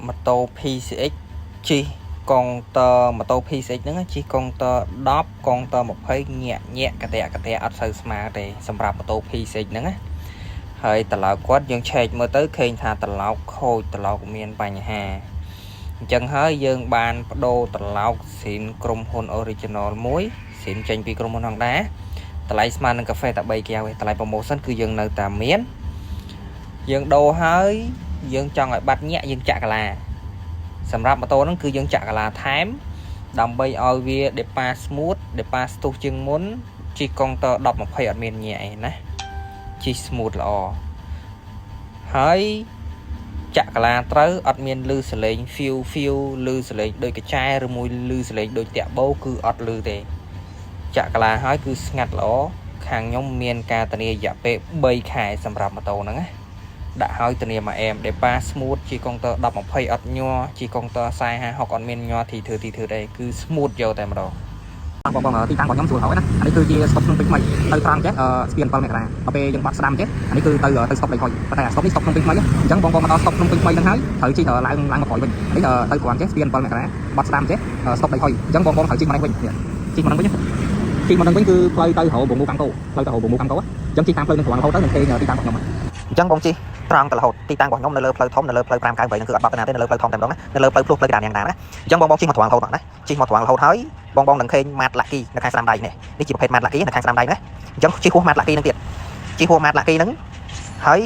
ម៉ូតូ PCX ជិះកុងទ័រម៉ូតូ PCX ហ្នឹងជិះកុងទ័រ10កុងទ័រ20ញាក់កតាអត់សូវស្មើទេសម្រាប់ម៉ូតូ PCX ហ្នឹងណាហើយតឡោកគាត់យើងឆែកមើលទៅឃើញថាតឡោកខូចតឡោកមានបញ្ហាអញ្ចឹងហើយយើងបានបដូរតឡោកស៊ីនក្រុមហ៊ុន Original មួយស៊ីនចេញពីក្រុមហ៊ុន Honda តម្លៃស្មើនឹងកាហ្វេតែ3កែវឯងតម្លៃ promotion គឺយើងនៅតែមានយើងដូរហើយយើងចង់ឲ្យបាត់ញាក់យើងចាក់កាឡាសម្រាប់ម៉ូតូហ្នឹងគឺយើងចាក់កាឡាថែមដើម្បីឲ្យវា depa smooth depa ស្ទុះជាងមុនជិះកុងទ័រ10 20អត់មានញាក់ឯណាជិះ smooth ល្អហើយចាក់កាឡាត្រូវអត់មានលឺសលេង feel លឺសលេងដូចកញ្ចែឬមួយលឺសលេងដូចតាក់បោគឺអត់លឺទេចាក់កាឡាហើយគឺស្ងាត់ល្អខាងខ្ញុំមានការធានារយៈពេល3ខែសម្រាប់ម៉ូតូហ្នឹងណាដាក់ឲ្យធានាមួយអែម depa smooth ជិះកុងទ័រ10 20អត់ញ័រជិះកុងទ័រ40 50 60អត់មានញ័រទីធ្វើទេគឺ smooth យកតែម្ដងបងទីតាំងរបស់ខ្ញុំស្រួលហើយណាអានេះគឺជា stop ក្នុងពេញថ្មីទៅត្រង់ចេះស្ពាន7មករាដល់ពេលយើងបាត់ស្ដាំចេះអានេះគឺទៅ stop លេខហើយប៉ុន្តែ stop នេះ stop ក្នុងពេញថ្មីអញ្ចឹងបងមកដល់ stop ក្នុងពេញថ្មីហ្នឹងហើយត្រូវជិះឡើងមកក្រោយវិញនេះទៅគ្រាន់ចេះស្ពាន7មករាបាត់ស្ដាំចេះ stop លេខហើយអញ្ចឹងបងត្រូវជិះមកនេះវិញជិះមកហ្នឹងវិញជិះមកហ្នឹងវិញគឺផ្លូវទៅរហូតបងមូកាំកោផ្លូវទៅរហូតបងមូកាំកោអញ្ចឹងជិះតាមផ្លូវនឹងគ្រាន់រហូតទៅនឹងទីតាំងរបស់ខ្ញុំអញ្ចឹងបងជិះត្រង់ទៅរហូតទីតាំងរបស់ខ្ញុំនៅលើផ្លូវធំនៅលើផ្លូវ598ហ្នឹងគឺអត់បាត់ទៅណាទេនៅលើផ្លូវធំតែម្ដងណានៅលើផ្លូវភ្លោះផ្លូវកណ្ដាលយ៉ាងណាណាអញ្ចឹងបងជិះមកត្រង់រហូតណាជិះមកត្រង់រហូតហើយបងនឹងឃើញម៉ាត់ឡាក់គីនៅខាងស្ដាំដៃនេះជាប្រភេទម៉ាត់ឡាក់គីនៅខាងស្ដាំដៃណាអញ្ចឹងជិះហួសម៉ាត់ឡាក់គីហ្នឹងទៀតជិះហួសម៉ាត់ឡាក់គីហ្នឹងហើយ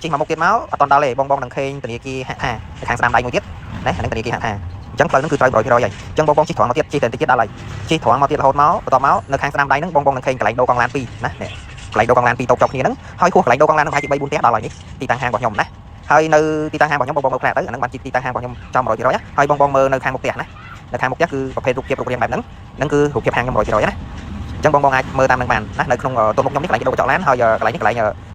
ជិះមកមុខទៀតមកអត់ដល់ទេបងនឹងឃើញធនាគារហាក់ថានៅខាងស្ដាំដៃមួយទៀតណាអាហ្នឹងធនាគារហាក់ថាអញ្ចឹងផ្លូវហ្នឹងគឺត្រូវ 100% ហើយអញ្ចឹងបងជិះត្រង់មកទៀតជិះតែតិចទៀតដល់ហើយជិះត្រង់មកទៀតរហូតមកបន្ទាប់មកនៅខាងស្ដាំដៃហ្នឹងបងនឹងឃើញកន្លែងដូរកង់ឡាន2ណានេះកន្លែងដូរកង់ឡាន2តូបចុះគ្នាហ្នឹងហើយហួសកន្លែងដូរកង់ឡានហ្នឹងប្រហែលជា 3 4 ផ្ទះដល់ហើយនេះទីតាំងហាងរបស់ខ្ញុំណាហើយនៅទីតាំងហាងរបស់ខ្ញុំបងមើលផ្នែកទៅអាហ្នឹងបានទីតាំងហាងរបស់ខ្ញុំចំ 100% ហើយបងមើលនៅខាងមុខផ្ទះណានៅខាងមុខផ្ទះគឺប្រភេទរូបភាពរូបរាងបែបហ្នឹងគឺរូបភាពហាងខ្ញុំ 100% ណាអញ្ចឹងបងអាចមើលតាមនឹងបានណានៅក្នុងទូមុខខ្ញុំនេះកន្លែងដូរកញ្ចក់ឡានហើយកន្លែងនេះកន្លែង